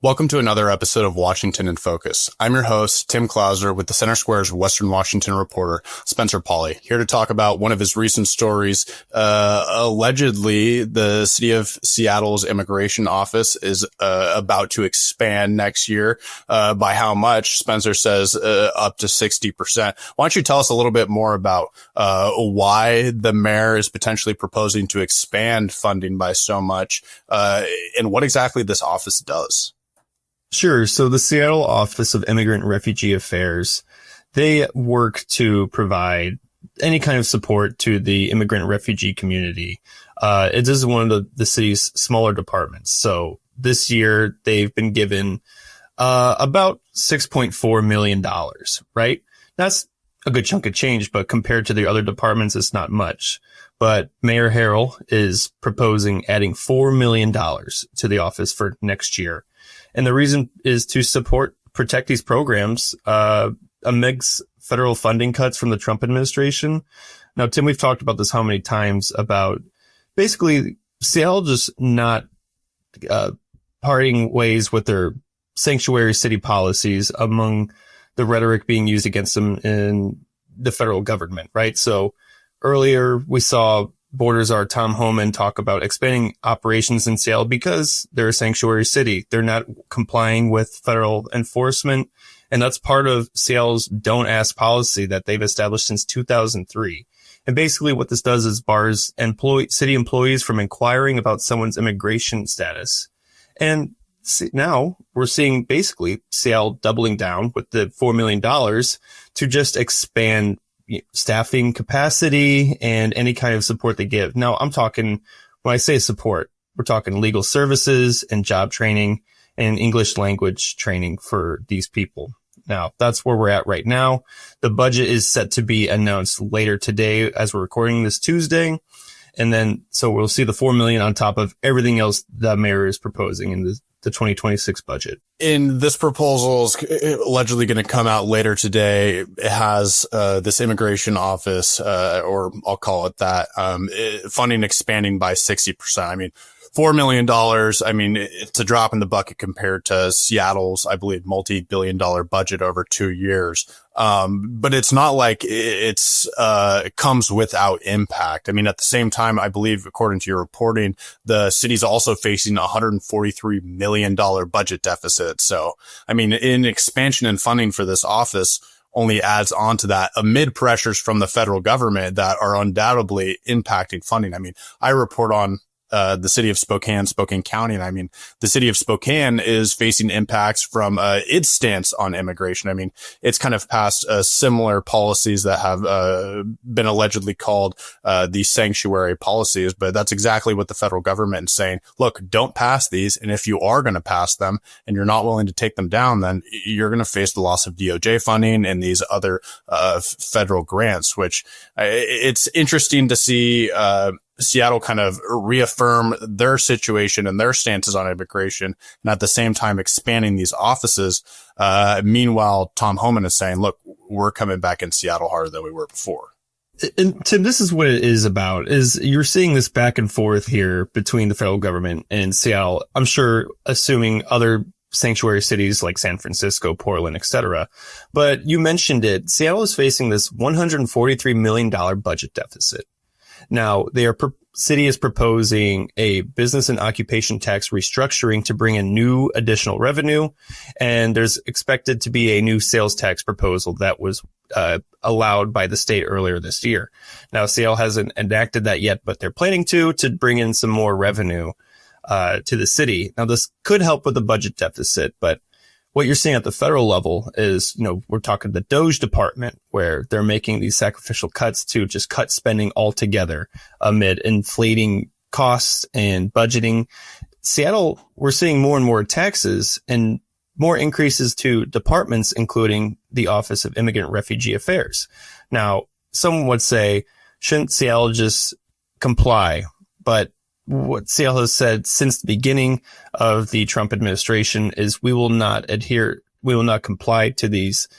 Welcome to another episode of Washington in Focus. I'm your host, Tim Klauser, with the Center Square's Western Washington reporter, Spencer Pauly, here to talk about one of his recent stories. Allegedly, the city of Seattle's immigration office is about to expand next year. By how much? Spencer says up to 60%. Why don't you tell us a little bit more about why the mayor is potentially proposing to expand funding by so much, and what exactly this office does? Sure. So the Seattle Office of Immigrant and Refugee Affairs, they work to provide any kind of support to the immigrant and refugee community. It is one of the city's smaller departments. So this year they've been given about $6.4 million, right? That's a good chunk of change, but compared to the other departments, it's not much. But Mayor Harrell is proposing adding $4 million to the office for next year. And the reason is to protect these programs amidst federal funding cuts from the Trump administration. Now, Tim, we've talked about this how many times about basically Seattle just not parting ways with their sanctuary city policies among the rhetoric being used against them in the federal government, right? So earlier we saw Border Czar Tom Homan talk about expanding operations in Seattle because they're a sanctuary city. They're not complying with federal enforcement. And that's part of Seattle's Don't Ask policy that they've established since 2003. And basically what this does is bars city employees from inquiring about someone's immigration status. And now we're seeing basically Seattle doubling down with the $4 million to just expand staffing capacity and any kind of support they give. Now, when I say support, we're talking legal services and job training and English language training for these people. Now, that's where we're at right now. The budget is set to be announced later today as we're recording this Tuesday. And then, so we'll see the $4 million on top of everything else the mayor is proposing in the 2026 budget. And this proposal is allegedly going to come out later today. It has this immigration office, or I'll call it that, funding expanding by 60%. I mean, $4 million. I mean, it's a drop in the bucket compared to Seattle's, I believe, multi-billion-dollar budget over 2 years. But it's not like it comes without impact. I mean, at the same time, I believe, according to your reporting, the city's also facing a $143 million budget deficit. So, I mean, in expansion and funding for this office only adds on to that amid pressures from the federal government that are undoubtedly impacting funding. I mean, I report on the city of Spokane County. And I mean, the city of Spokane is facing impacts from its stance on immigration. I mean, it's kind of passed similar policies that have been allegedly called the sanctuary policies, but that's exactly what the federal government is saying. Look, don't pass these. And if you are going to pass them and you're not willing to take them down, then you're going to face the loss of DOJ funding and these other federal grants, which it's interesting to see Seattle kind of reaffirm their situation and their stances on immigration, and at the same time expanding these offices. Meanwhile, Tom Homan is saying, look, we're coming back in Seattle harder than we were before. And Tim, this is what it is about, is you're seeing this back and forth here between the federal government and Seattle. I'm sure assuming other sanctuary cities like San Francisco, Portland, etc. But you mentioned it. Seattle is facing this $143 million budget deficit. Now, city is proposing a business and occupation tax restructuring to bring in new additional revenue. And there's expected to be a new sales tax proposal that was allowed by the state earlier this year. Now, Seattle hasn't enacted that yet, but they're planning to bring in some more revenue to the city. Now, this could help with the budget deficit, but what you're seeing at the federal level is, we're talking the DOJ department, where they're making these sacrificial cuts to just cut spending altogether amid inflating costs and budgeting. Seattle, we're seeing more and more taxes and more increases to departments, including the Office of Immigrant and Refugee Affairs. Now, some would say, shouldn't Seattle just comply? But what Seattle has said since the beginning of the Trump administration is we will not comply to these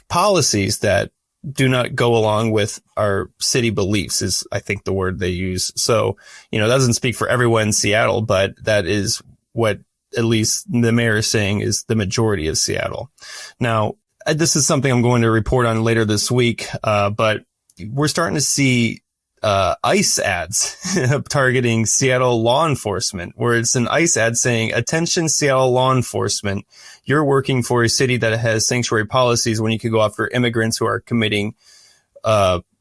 policies that do not go along with our city beliefs, is I think the word they use. So, that doesn't speak for everyone in Seattle, but that is what at least the mayor is saying is the majority of Seattle. Now, this is something I'm going to report on later this week, but we're starting to see ICE ads targeting Seattle law enforcement, where it's an ICE ad saying, "Attention Seattle law enforcement, you're working for a city that has sanctuary policies when you could go after immigrants who are committing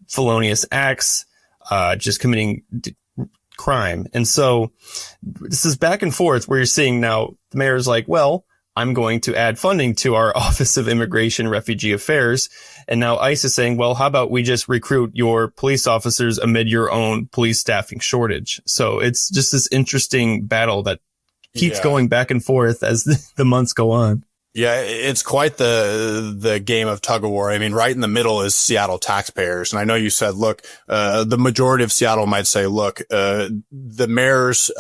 felonious acts, just committing crime." And so this is back and forth where you're seeing now the mayor's like, well, I'm going to add funding to our Office of Immigration and Refugee Affairs. And now ICE is saying, well, how about we just recruit your police officers amid your own police staffing shortage? So it's just this interesting battle that keeps going back and forth as the months go on. Yeah, it's quite the game of tug of war. I mean, right in the middle is Seattle taxpayers. And I know you said, look, the majority of Seattle might say, look, the mayor's,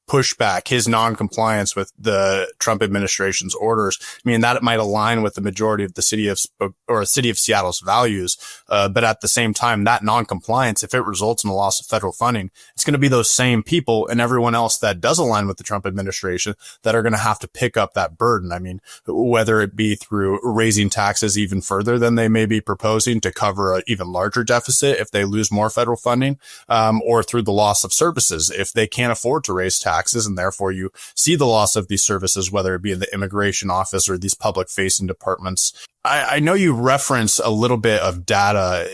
pushback, his non-compliance with the Trump administration's orders. I mean, that might align with the majority of the city of Seattle's values. But at the same time, that non-compliance, if it results in a loss of federal funding, it's going to be those same people and everyone else that does align with the Trump administration that are going to have to pick up that burden. I mean, whether it be through raising taxes even further than they may be proposing to cover an even larger deficit if they lose more federal funding, or through the loss of services if they can't afford to raise taxes. And therefore you see the loss of these services, whether it be in the immigration office or these public facing departments. I know you reference a little bit of data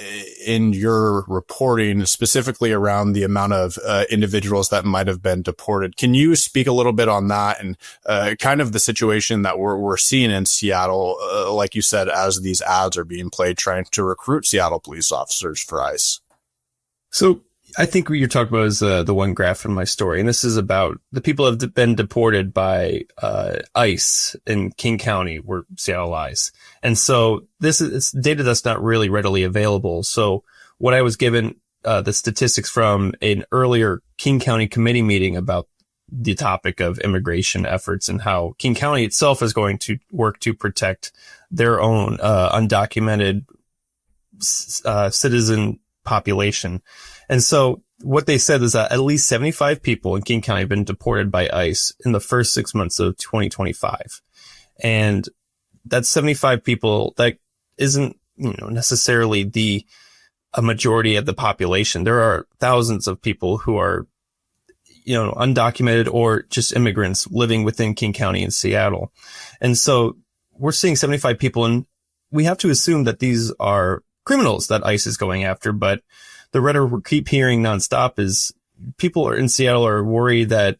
in your reporting, specifically around the amount of individuals that might have been deported. Can you speak a little bit on that and kind of the situation that we're seeing in Seattle, like you said, as these ads are being played, trying to recruit Seattle police officers for ICE? So I think what you're talking about is the one graph in my story, and this is about the people have been deported by ICE in King County, where Seattle lies. And so this is data that's not really readily available. So what I was given the statistics from an earlier King County committee meeting about the topic of immigration efforts and how King County itself is going to work to protect their own undocumented citizen population. And so what they said is that at least 75 people in King County have been deported by ICE in the first 6 months of 2025. And that's 75 people. That isn't, necessarily a majority of the population. There are thousands of people who are, undocumented or just immigrants living within King County in Seattle. And so we're seeing 75 people, and we have to assume that these are criminals that ICE is going after, but the rhetoric we keep hearing nonstop is people in Seattle are worried that,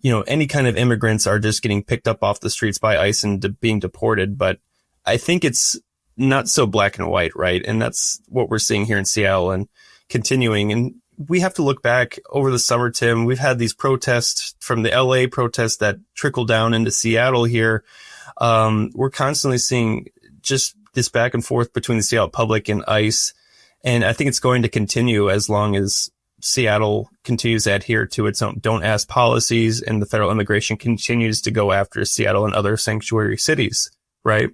any kind of immigrants are just getting picked up off the streets by ICE and being deported. But I think it's not so black and white, right? And that's what we're seeing here in Seattle and continuing. And we have to look back over the summer, Tim. We've had these protests from the LA protests that trickle down into Seattle here. We're constantly seeing just this back and forth between the Seattle public and ICE. And I think it's going to continue as long as Seattle continues to adhere to its own don't ask policies and the federal immigration continues to go after Seattle and other sanctuary cities, right?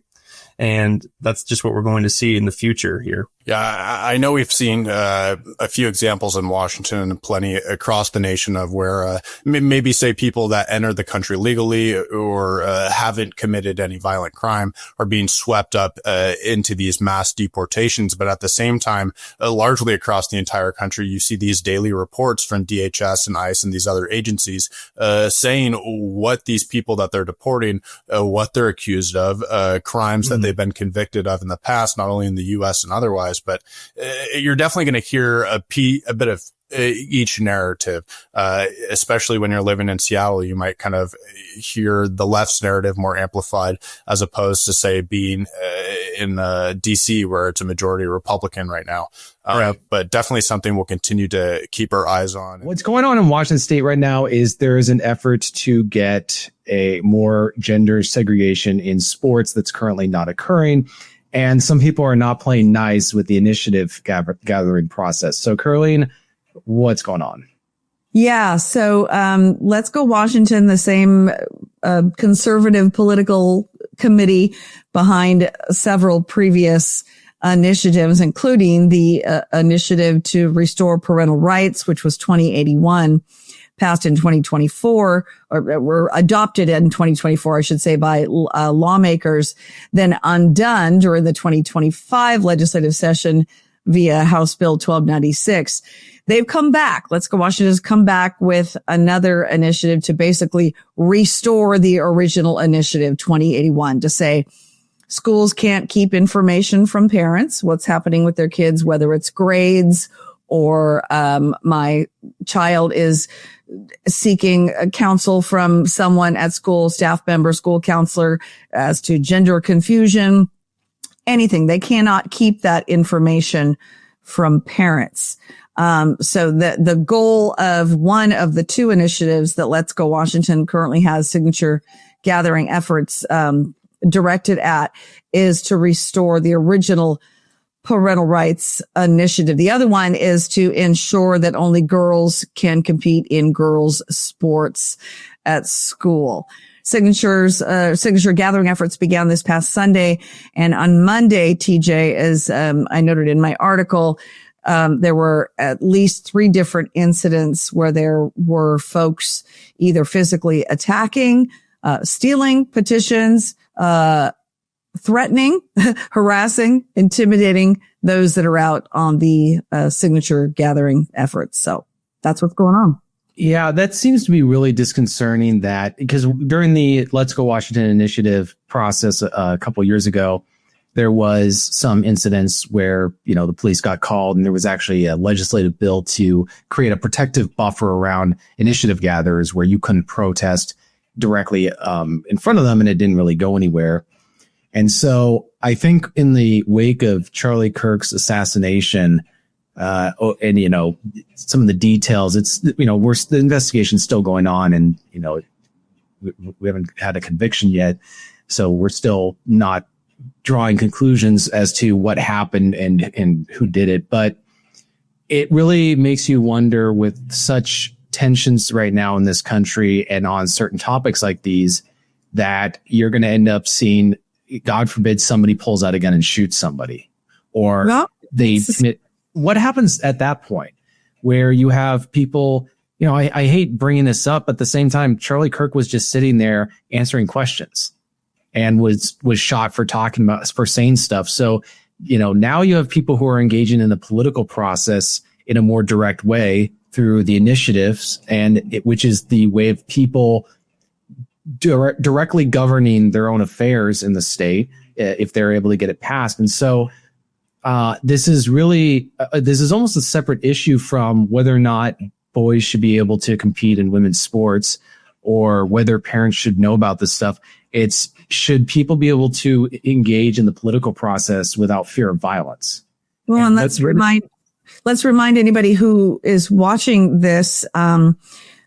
And that's just what we're going to see in the future here. Yeah, I know we've seen a few examples in Washington and plenty across the nation of where maybe say people that enter the country legally or haven't committed any violent crime are being swept up into these mass deportations. But at the same time, largely across the entire country, you see these daily reports from DHS and ICE and these other agencies saying what these people that they're deporting, what they're accused of, crimes that they've been convicted of in the past, not only in the U.S. and otherwise. But you're definitely going to hear a bit of each narrative, especially when you're living in Seattle. You might kind of hear the left's narrative more amplified as opposed to, say, being in DC, where it's a majority Republican right now. Right. But definitely something we'll continue to keep our eyes on. What's going on in Washington State right now is there is an effort to get a more gender segregation in sports that's currently not occurring. And some people are not playing nice with the initiative gathering process. So, Caroline, what's going on? Yeah. So Let's Go Washington, the same conservative political committee behind several previous initiatives, including the initiative to restore parental rights, which was 2081. passed in 2024 or were adopted in 2024, I should say, by lawmakers, then undone during the 2025 legislative session via House Bill 1296. They've come back. Let's Go Washington has come back with another initiative to basically restore the original initiative 2081 to say schools can't keep information from parents, what's happening with their kids, whether it's grades or my child is seeking counsel from someone at school, staff member, school counselor, as to gender confusion, anything. They cannot keep that information from parents. So the goal of one of the two initiatives that Let's Go Washington currently has signature gathering efforts directed at is to restore the original parental rights initiative. The other one is to ensure that only girls can compete in girls sports at school. Signature gathering efforts began this past Sunday. And on Monday, TJ, as I noted in my article, there were at least 3 different incidents where there were folks either physically attacking, stealing petitions, threatening, harassing, intimidating those that are out on the signature gathering efforts. So that's what's going on. Yeah, that seems to be really disconcerting that because during the Let's Go Washington initiative process a couple of years ago, there was some incidents where, the police got called and there was actually a legislative bill to create a protective buffer around initiative gatherers where you couldn't protest directly in front of them and it didn't really go anywhere. And so I think in the wake of Charlie Kirk's assassination, and some of the details, it's, the investigation's still going on and, we haven't had a conviction yet. So we're still not drawing conclusions as to what happened and who did it. But it really makes you wonder with such tensions right now in this country and on certain topics like these, that you're going to end up seeing, God forbid, somebody pulls out a gun and shoots somebody, or what happens at that point where you have people, I hate bringing this up, but at the same time, Charlie Kirk was just sitting there answering questions and was shot for saying stuff. So, now you have people who are engaging in the political process in a more direct way through the initiatives, which is the way of people directly governing their own affairs in the state if they're able to get it passed. And so this is almost a separate issue from whether or not boys should be able to compete in women's sports or whether parents should know about this stuff. It's, should people be able to engage in the political process without fear of violence? Well, and let's remind anybody who is watching this,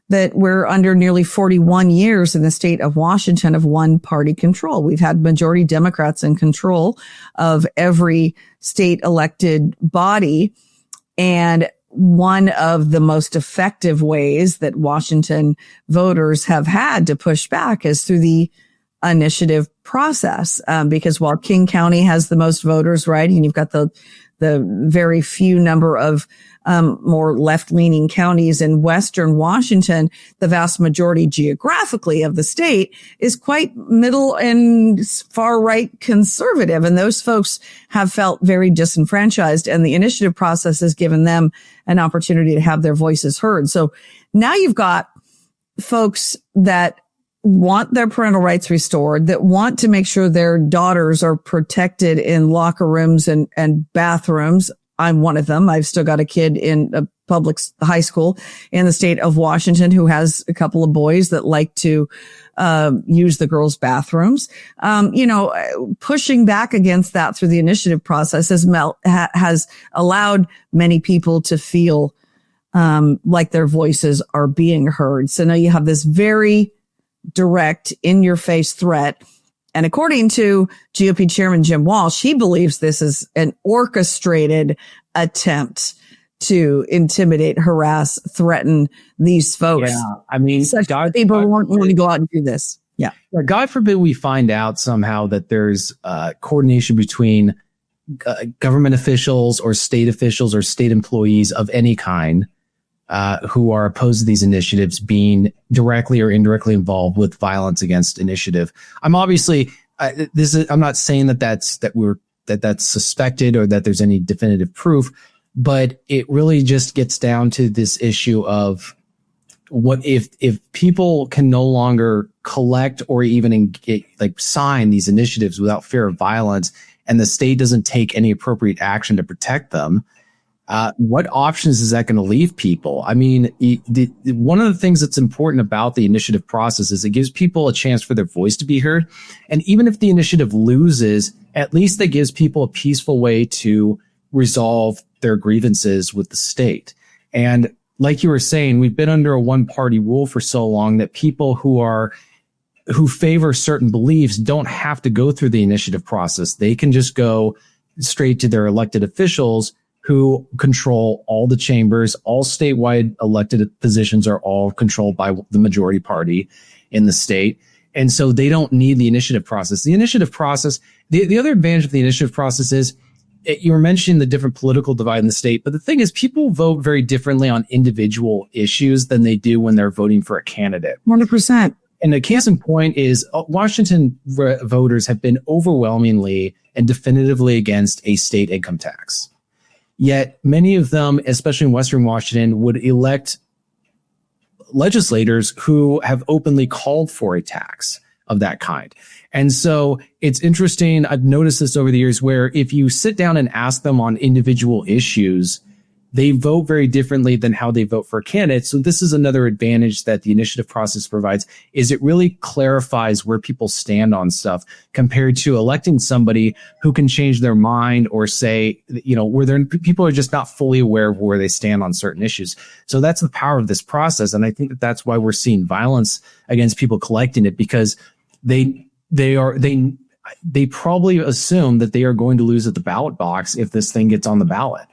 that we're under nearly 41 years in the state of Washington of one party control. We've had majority Democrats in control of every state elected body. And one of the most effective ways that Washington voters have had to push back is through the initiative process. Because while King County has the most voters, right, and you've got the very few number of more left-leaning counties in Western Washington, the vast majority geographically of the state is quite middle and far-right conservative. And those folks have felt very disenfranchised, and the initiative process has given them an opportunity to have their voices heard. So now you've got folks that want their parental rights restored, that want to make sure their daughters are protected in locker rooms and bathrooms. I'm one of them. I've still got a kid in a public high school in the state of Washington who has a couple of boys that like to use the girls' bathrooms. Pushing back against that through the initiative process has allowed many people to feel like their voices are being heard. So now you have this very direct, in-your-face threat. And according to GOP Chairman Jim Walsh, he believes this is an orchestrated attempt to intimidate, harass, threaten these folks. Yeah, I mean, people weren't willing to go out and do this. Yeah. God forbid we find out somehow that there's coordination between government officials or state employees of any kind who are opposed to these initiatives being directly or indirectly involved with violence against initiative. I'm obviously I'm not saying that's suspected or that there's any definitive proof, but it really just gets down to this issue of what if people can no longer collect or even sign these initiatives without fear of violence, and the state doesn't take any appropriate action to protect them. What options is that going to leave people? I mean, one of the things that's important about the initiative process is it gives people a chance for their voice to be heard. And even if the initiative loses, at least that gives people a peaceful way to resolve their grievances with the state. And like you were saying, we've been under a one-party rule for so long that people who favor certain beliefs don't have to go through the initiative process. They can just go straight to their elected officials who control all the chambers. All statewide elected positions are all controlled by the majority party in the state. And so they don't need the initiative process. The initiative process, the other advantage of the initiative process is you were mentioning the different political divide in the state, but the thing is people vote very differently on individual issues than they do when they're voting for a candidate. 100%. And the case in point is Washington voters have been overwhelmingly and definitively against a state income tax. Yet many of them, especially in Western Washington, would elect legislators who have openly called for a tax of that kind. And so it's interesting. I've noticed this over the years where if you sit down and ask them on individual issues, they vote very differently than how they vote for a candidate. So this is another advantage that the initiative process provides, is it really clarifies where people stand on stuff compared to electing somebody who can change their mind or say, where people are just not fully aware of where they stand on certain issues. So that's the power of this process. And I think that that's why we're seeing violence against people collecting it, because they probably assume that they are going to lose at the ballot box if this thing gets on the ballot.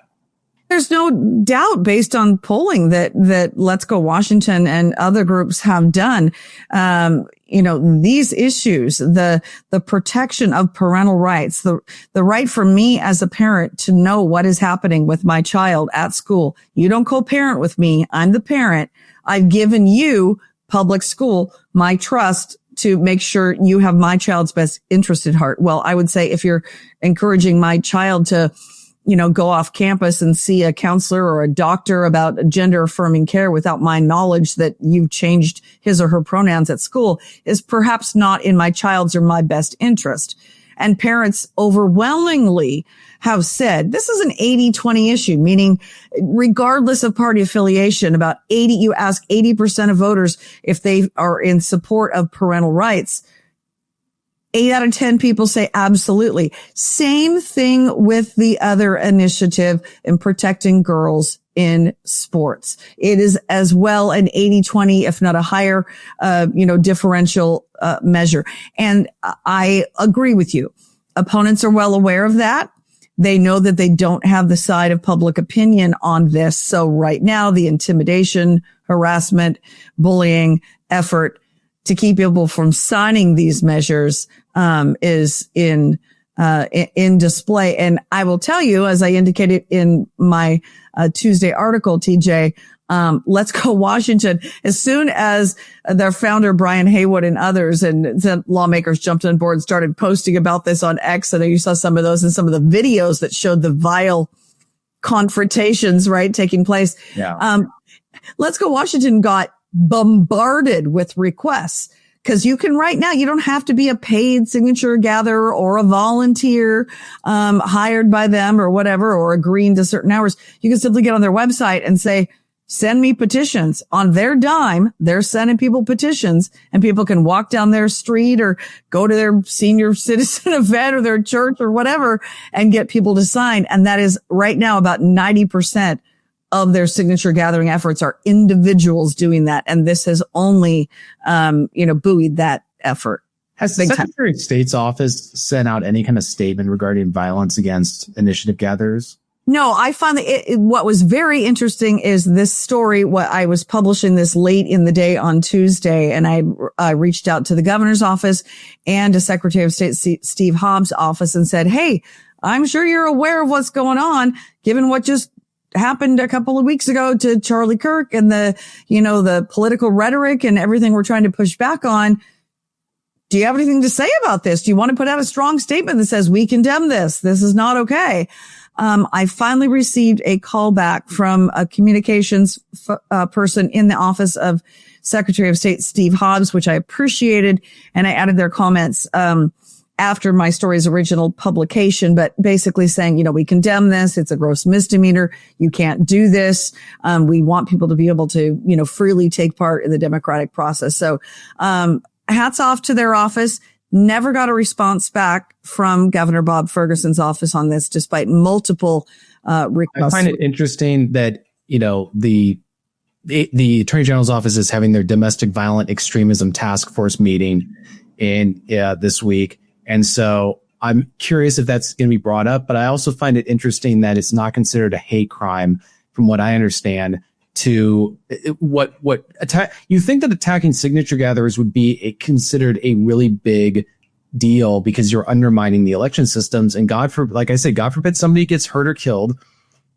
There's no doubt, based on polling that Let's Go Washington and other groups have done, these issues, the protection of parental rights, the right for me as a parent to know what is happening with my child at school. You don't co-parent with me. I'm the parent. I've given you, public school, my trust to make sure you have my child's best interest at heart. Well, I would say if you're encouraging my child to go off campus and see a counselor or a doctor about gender affirming care without my knowledge that you've changed his or her pronouns at school is perhaps not in my child's or my best interest. And parents overwhelmingly have said this is an 80-20 issue, meaning regardless of party affiliation, you ask 80% of voters if they are in support of parental rights. 8 out of 10 people say absolutely. Same thing with the other initiative in protecting girls in sports. It is as well an 80-20, if not a higher, differential measure. And I agree with you. Opponents are well aware of that. They know that they don't have the side of public opinion on this. So right now, the intimidation, harassment, bullying effort to keep people from signing these measures is in display. And I will tell you, as I indicated in my Tuesday article, TJ, Let's Go Washington, as soon as their founder, Brian Haywood, and others and lawmakers jumped on board and started posting about this on X. I know you saw some of those and some of the videos that showed the vile confrontations, right, taking place. Yeah. Let's Go Washington got bombarded with requests, because you can right now, you don't have to be a paid signature gatherer or a volunteer hired by them or whatever, or agreeing to certain hours. You can simply get on their website and say, send me petitions. On their dime, they're sending people petitions, and people can walk down their street or go to their senior citizen event or their church or whatever and get people to sign. And that is right now about 90% of their signature gathering efforts are individuals doing that. And this has only, buoyed that effort. Has the Secretary of State's office sent out any kind of statement regarding violence against initiative gatherers? No, I found that what was very interesting is this story. What I was publishing this late in the day on Tuesday, and I reached out to the governor's office and to Secretary of State Steve Hobbs' office and said, hey, I'm sure you're aware of what's going on, given what just happened a couple of weeks ago to Charlie Kirk and the political rhetoric and everything we're trying to push back on. Do you have anything to say about this? Do you want to put out a strong statement that says we condemn this? This is not okay. I finally received a call back from a communications person in the office of Secretary of State Steve Hobbs, which I appreciated. And I added their comments, after my story's original publication, but basically saying, we condemn this. It's a gross misdemeanor. You can't do this. We want people to be able to, freely take part in the democratic process. So, hats off to their office. Never got a response back from Governor Bob Ferguson's office on this, despite multiple requests. I find it interesting that, the Attorney General's office is having their domestic violent extremism task force meeting this week. And so I'm curious if that's going to be brought up, but I also find it interesting that it's not considered a hate crime, from what I understand, to you think that attacking signature gatherers would be considered a really big deal because you're undermining the election systems. And God forbid somebody gets hurt or killed.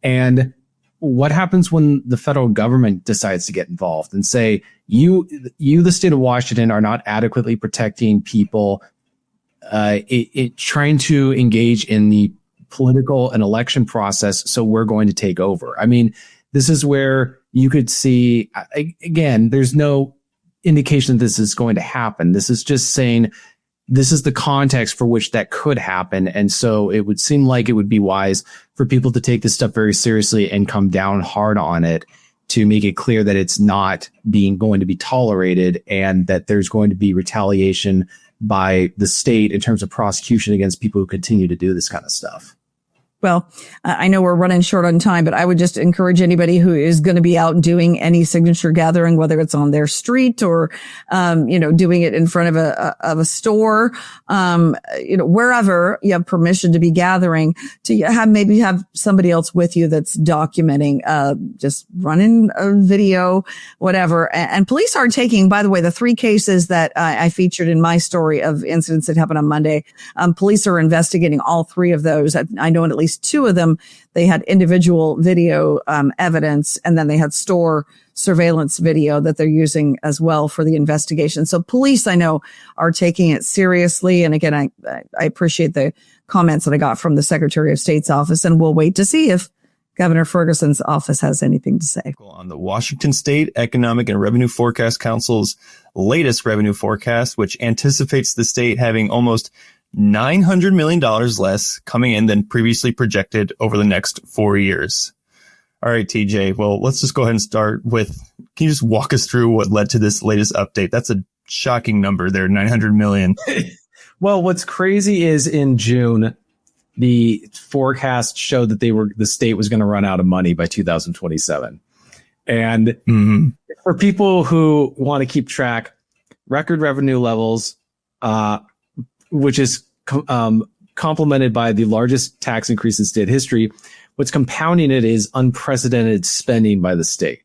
And what happens when the federal government decides to get involved and say, you, the state of Washington, are not adequately protecting people, trying to engage in the political and election process. So we're going to take over. I mean, this is where you could see, again, there's no indication that this is going to happen. This is just saying this is the context for which that could happen. And so it would seem like it would be wise for people to take this stuff very seriously and come down hard on it to make it clear that it's not going to be tolerated and that there's going to be retaliation by the state in terms of prosecution against people who continue to do this kind of stuff. Well, I know we're running short on time, but I would just encourage anybody who is going to be out doing any signature gathering, whether it's on their street or, doing it in front of a store, wherever you have permission to be gathering, to have somebody else with you that's documenting, just running a video, whatever. And police are taking, by the way, the 3 cases that I featured in my story of incidents that happened on Monday. Police are investigating all 3 of those. I know in at least 2 of them, they had individual video evidence, and then they had store surveillance video that they're using as well for the investigation. So police, I know, are taking it seriously. And again, I appreciate the comments that I got from the Secretary of State's office, and we'll wait to see if Governor Ferguson's office has anything to say. On the Washington State Economic and Revenue Forecast Council's latest revenue forecast, which anticipates the state having almost $900 million less coming in than previously projected over the next 4 years. All right, TJ. Well, let's just go ahead and start with, can you just walk us through what led to this latest update? That's a shocking number there, 900 million. Well, what's crazy is in June, the forecast showed that the state was going to run out of money by 2027. And for people who want to keep track, record revenue levels, which is complemented by the largest tax increase in state history. What's compounding it is unprecedented spending by the state.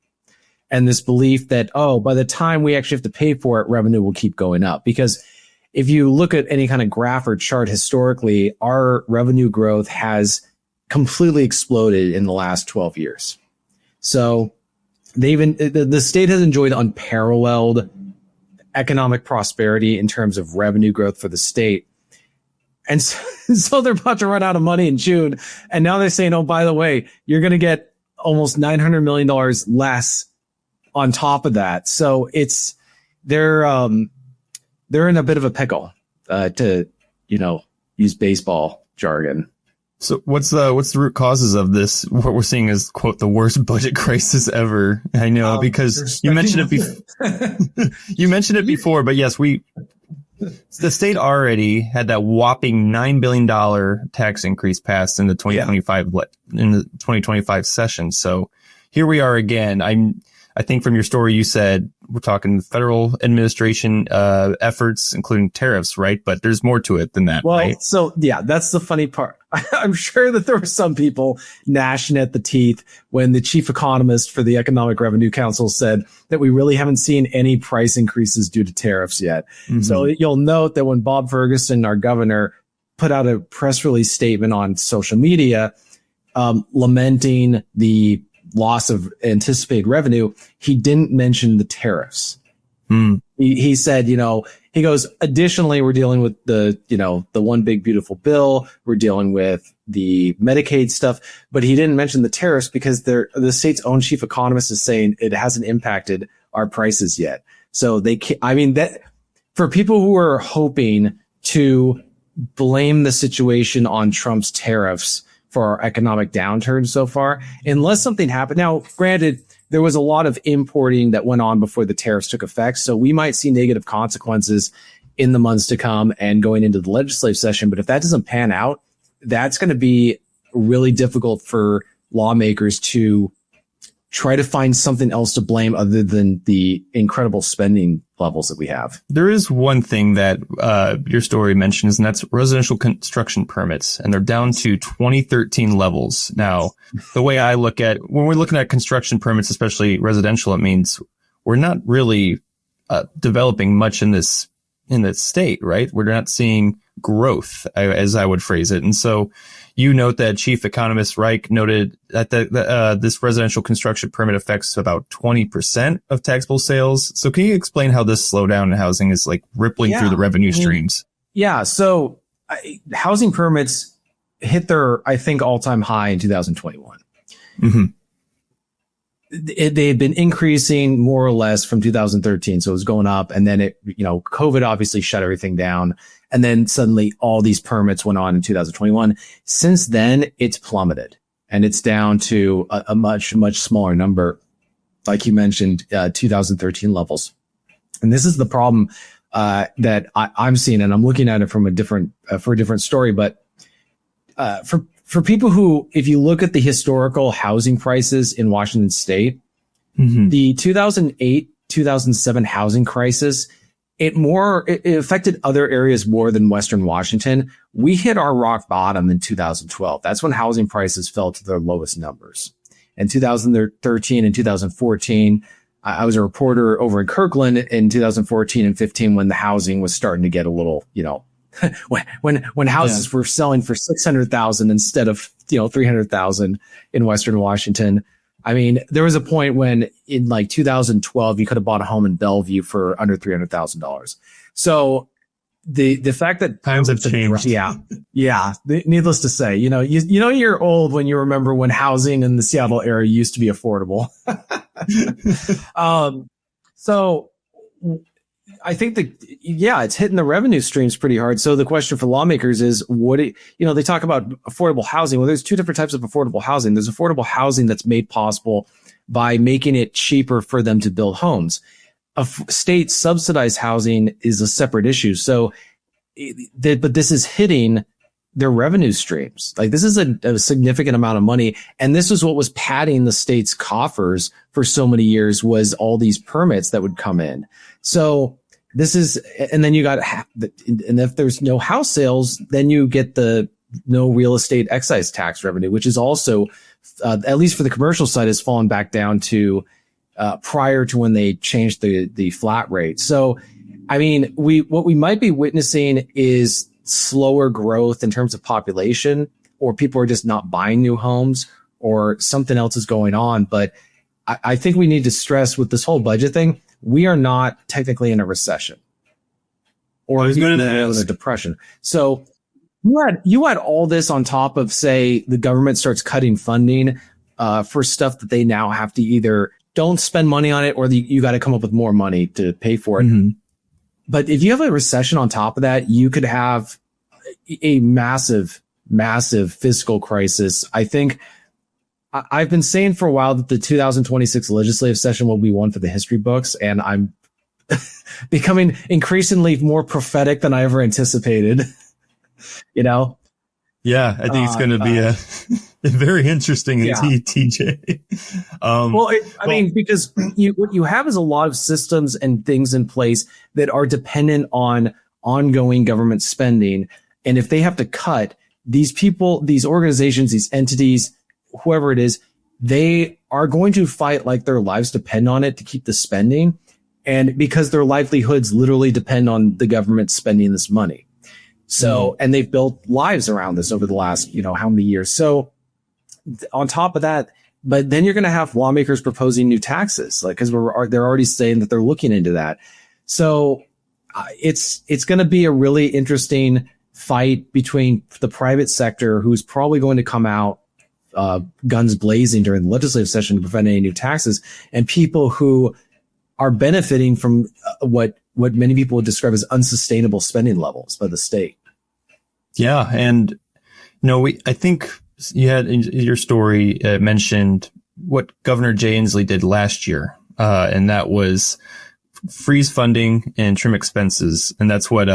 And this belief that, by the time we actually have to pay for it, revenue will keep going up. Because if you look at any kind of graph or chart historically, our revenue growth has completely exploded in the last 12 years. So the state has enjoyed unparalleled economic prosperity in terms of revenue growth for the state. And so they're about to run out of money in June. And now they're saying, by the way, you're going to get almost $900 million less on top of that. So they're in a bit of a pickle, to, use baseball jargon. So what's the root causes of this? What we're seeing is, quote, the worst budget crisis ever. I know, because you mentioned it before, but yes, the state already had that whopping $9 billion tax increase passed in the 2025 session. So here we are again. I think from your story, you said we're talking federal administration efforts, including tariffs, right? But there's more to it than that, right? So yeah, that's the funny part. I'm sure that there were some people gnashing at the teeth when the chief economist for the Economic Revenue Council said that we really haven't seen any price increases due to tariffs yet. Mm-hmm. So you'll note that when Bob Ferguson, our governor, put out a press release statement on social media, lamenting the loss of anticipated revenue, he didn't mention the tariffs. He said, he goes, additionally, we're dealing with the one big beautiful bill. We're dealing with the Medicaid stuff, but he didn't mention the tariffs because the state's own chief economist is saying it hasn't impacted our prices yet. So that for people who are hoping to blame the situation on Trump's tariffs for our economic downturn so far, unless something happened. Now, granted, there was a lot of importing that went on before the tariffs took effect. So we might see negative consequences in the months to come and going into the legislative session. But if that doesn't pan out, that's going to be really difficult for lawmakers to try to find something else to blame other than the incredible spending levels that we have. There is one thing that your story mentions, and that's residential construction permits, and they're down to 2013 levels. Now, the way I look at when we're looking at construction permits, especially residential, it means we're not really developing much in this state, right? We're not seeing growth, as I would phrase it. And so you note that Chief Economist Reich noted that this residential construction permit affects about 20% of taxable sales. So can you explain how this slowdown in housing is like rippling through the revenue streams? Yeah. So housing permits hit their, I think, all-time high in 2021. Mm-hmm. They had been increasing more or less from 2013. So it was going up, and then COVID obviously shut everything down. And then suddenly all these permits went on in 2021. Since then, it's plummeted, and it's down to a much, much smaller number. Like you mentioned, 2013 levels. And this is the problem that I'm seeing, and I'm looking at it from for a different story. But for people who, if you look at the historical housing prices in Washington State, the 2008, 2007 housing crisis, it affected other areas more than Western Washington. We hit our rock bottom in 2012. That's when housing prices fell to their lowest numbers. In 2013 and 2014, I was a reporter over in Kirkland in 2014 and 15 when the housing was starting to get a little, when houses were selling for $600,000 instead of, $300,000 in Western Washington. I mean, there was a point when in like 2012, you could have bought a home in Bellevue for under $300,000. So the fact that times have changed. Yeah. Needless to say, you're old when you remember when housing in the Seattle area used to be affordable. So I think it's hitting the revenue streams pretty hard. So the question for lawmakers is they talk about affordable housing. Well, there's two different types of affordable housing. There's affordable housing that's made possible by making it cheaper for them to build homes. State subsidized housing is a separate issue. So, but this is hitting their revenue streams. Like, this is a significant amount of money. And this is what was padding the state's coffers for so many years, was all these permits that would come in. So this is, and then you got, and if there's no house sales, then you get the no real estate excise tax revenue, which is also, at least for the commercial side, has fallen back down to prior to when they changed the flat rate. So, I mean, what we might be witnessing is slower growth in terms of population, or people are just not buying new homes, or something else is going on. But I think we need to stress with this whole budget thing, we are not technically in a recession or in a depression. So you had all this on top of, say, the government starts cutting funding for stuff that they now have to either don't spend money on it, or you got to come up with more money to pay for it. Mm-hmm. But if you have a recession on top of that, you could have a massive, massive fiscal crisis. I think I've been saying for a while that the 2026 legislative session will be one for the history books, and I'm becoming increasingly more prophetic than I ever anticipated. Yeah, I think it's going to be very interesting indeed, TJ. Because what you have is a lot of systems and things in place that are dependent on ongoing government spending. And if they have to cut, these people, these organizations, these entities, whoever it is, they are going to fight like their lives depend on it to keep the spending. And because their livelihoods literally depend on the government spending this money. So, and they've built lives around this over the last, how many years. So on top of that, but then you're going to have lawmakers proposing new taxes, like, because they're already saying that they're looking into that. So it's going to be a really interesting fight between the private sector, who's probably going to come out guns blazing during the legislative session to prevent any new taxes, and people who are benefiting from what many people would describe as unsustainable spending levels by the state. Yeah, and I think you had in your story mentioned what Governor Jay Inslee did last year, and that was freeze funding and trim expenses, and that's what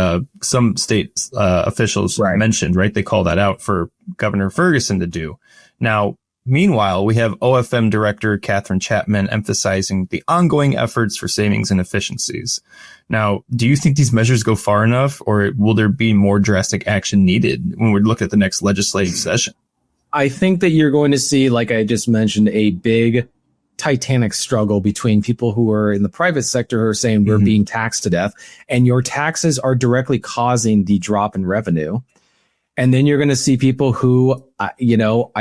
some state officials mentioned. Right, they call that out for Governor Ferguson to do. Now, meanwhile, we have OFM Director Catherine Chapman emphasizing the ongoing efforts for savings and efficiencies. Now, do you think these measures go far enough, or will there be more drastic action needed when we look at the next legislative session? I think that you're going to see, like I just mentioned, a big titanic struggle between people who are in the private sector who are saying we're being taxed to death, and your taxes are directly causing the drop in revenue. And then you're going to see people who, I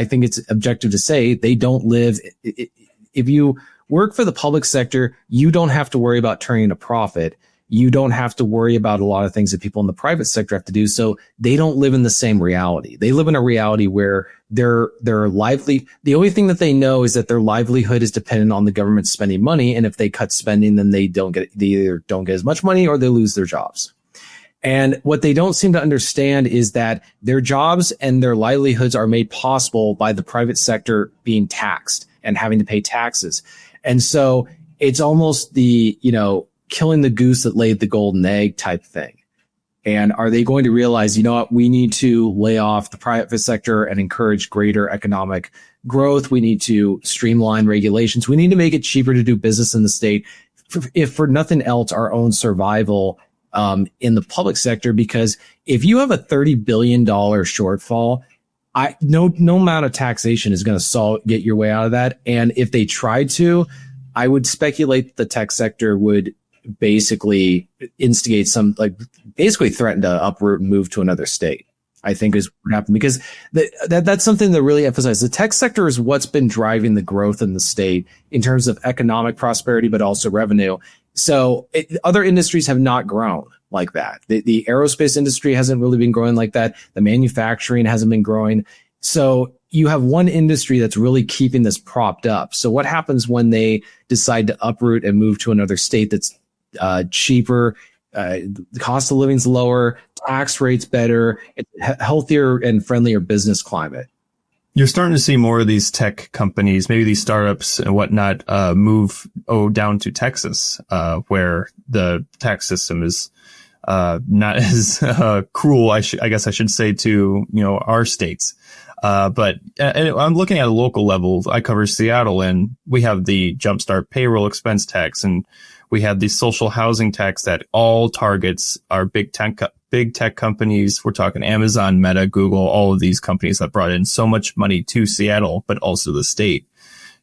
think it's objective to say they don't live. If you work for the public sector, you don't have to worry about turning a profit. You don't have to worry about a lot of things that people in the private sector have to do. So they don't live in the same reality. They live in a reality where their the only thing that they know is that their livelihood is dependent on the government spending money. And if they cut spending, then they either don't get as much money or they lose their jobs. And what they don't seem to understand is that their jobs and their livelihoods are made possible by the private sector being taxed and having to pay taxes. And so it's almost the, killing the goose that laid the golden egg type thing. And are they going to realize, we need to lay off the private sector and encourage greater economic growth? We need to streamline regulations. We need to make it cheaper to do business in the state, if for nothing else, our own survival in the public sector. Because if you have a $30 billion shortfall, no amount of taxation is going to get your way out of that. And if they tried to, I would speculate the tech sector would basically instigate basically threaten to uproot and move to another state, I think is what happened. Because that's something that really emphasizes the tech sector is what's been driving the growth in the state in terms of economic prosperity, but also revenue. So other industries have not grown like that. The aerospace industry hasn't really been growing like that. The manufacturing hasn't been growing. So you have one industry that's really keeping this propped up. So what happens when they decide to uproot and move to another state that's cheaper, the cost of living's lower, tax rates better, healthier and friendlier business climate? You're starting to see more of these tech companies, maybe these startups and whatnot, move down to Texas, where the tax system is not as cruel, I guess I should say, to our states. But I'm looking at a local level. I cover Seattle, and we have the Jumpstart payroll expense tax, and we have the social housing tax that all targets our big tech companies. We're talking Amazon, Meta, Google, all of these companies that brought in so much money to Seattle, but also the state.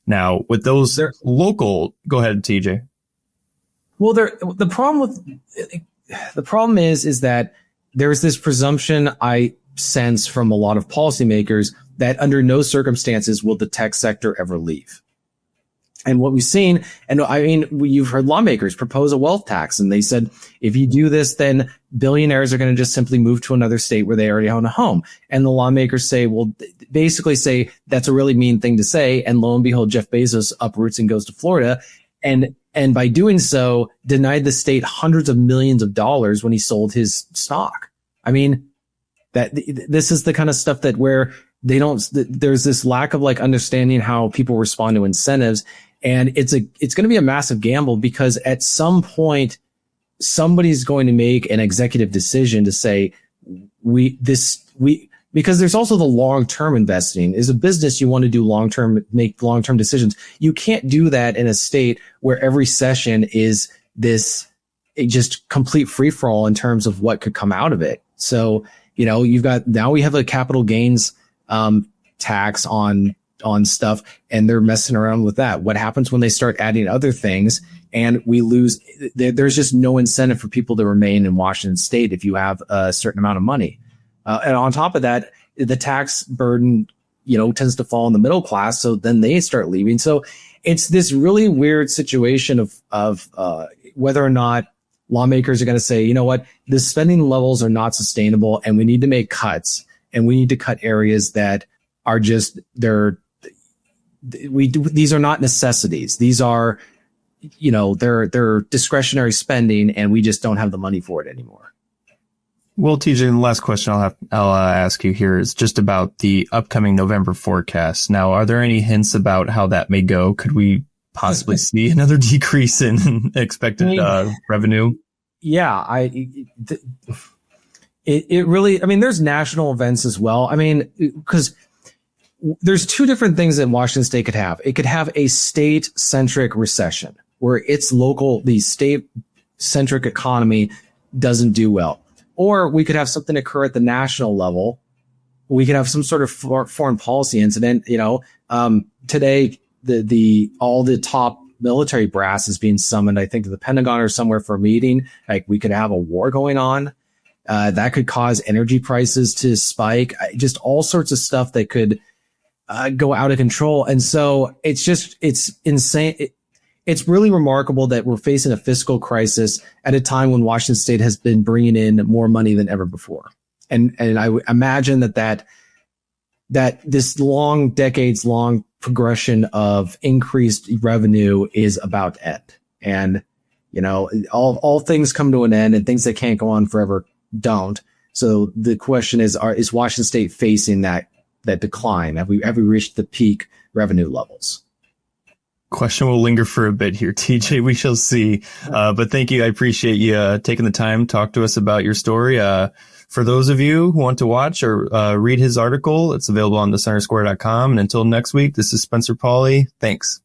Now, with those local, go ahead, TJ. Well, the problem is that there's this presumption I sense from a lot of policymakers that under no circumstances will the tech sector ever leave. And what we've seen, and you've heard lawmakers propose a wealth tax, and they said, if you do this, then billionaires are going to just simply move to another state where they already own a home. And the lawmakers basically say that's a really mean thing to say. And lo and behold, Jeff Bezos uproots and goes to Florida. And by doing so, denied the state hundreds of millions of dollars when he sold his stock. This is the kind of stuff that where there's this lack of understanding how people respond to incentives. And it's going to be a massive gamble, because at some point somebody's going to make an executive decision to say because there's also the long-term investing. As a business, you want to make long-term decisions. You can't do that in a state where every session is this just complete free-for-all in terms of what could come out of it. So, now we have a capital gains tax on stuff, and they're messing around with that. What happens when they start adding other things and we lose? There's just no incentive for people to remain in Washington state if you have a certain amount of money. And on top of that, the tax burden tends to fall in the middle class. So then they start leaving. So it's this really weird situation of whether or not lawmakers are going to say, you know what, the spending levels are not sustainable and we need to make cuts, and we need to cut areas that are just, these are not necessities. These are, they're discretionary spending, and we just don't have the money for it anymore. Well, TJ, the last question I'll ask you here is just about the upcoming November forecast. Now, are there any hints about how that may go? Could we possibly see another decrease in expected revenue? Yeah, it really, there's national events as well. Because there's two different things that Washington State could have. It could have a state-centric recession where the state-centric economy doesn't do well. Or we could have something occur at the national level. We could have some sort of foreign policy incident. Today, all the top military brass is being summoned, I think, to the Pentagon or somewhere for a meeting. Like, we could have a war going on. That could cause energy prices to spike. Just all sorts of stuff that could go out of control. And so it's insane. It's really remarkable that we're facing a fiscal crisis at a time when Washington State has been bringing in more money than ever before. And I imagine that this decades long progression of increased revenue is about to end. And, all things come to an end, and things that can't go on forever don't. So the question is Washington State facing that decline? Have we reached the peak revenue levels? Question will linger for a bit here, TJ. We shall see. But thank you. I appreciate you taking the time to talk to us about your story. For those of you who want to watch or read his article, it's available on thecentersquare.com. And until next week, this is Spencer Pauly. Thanks.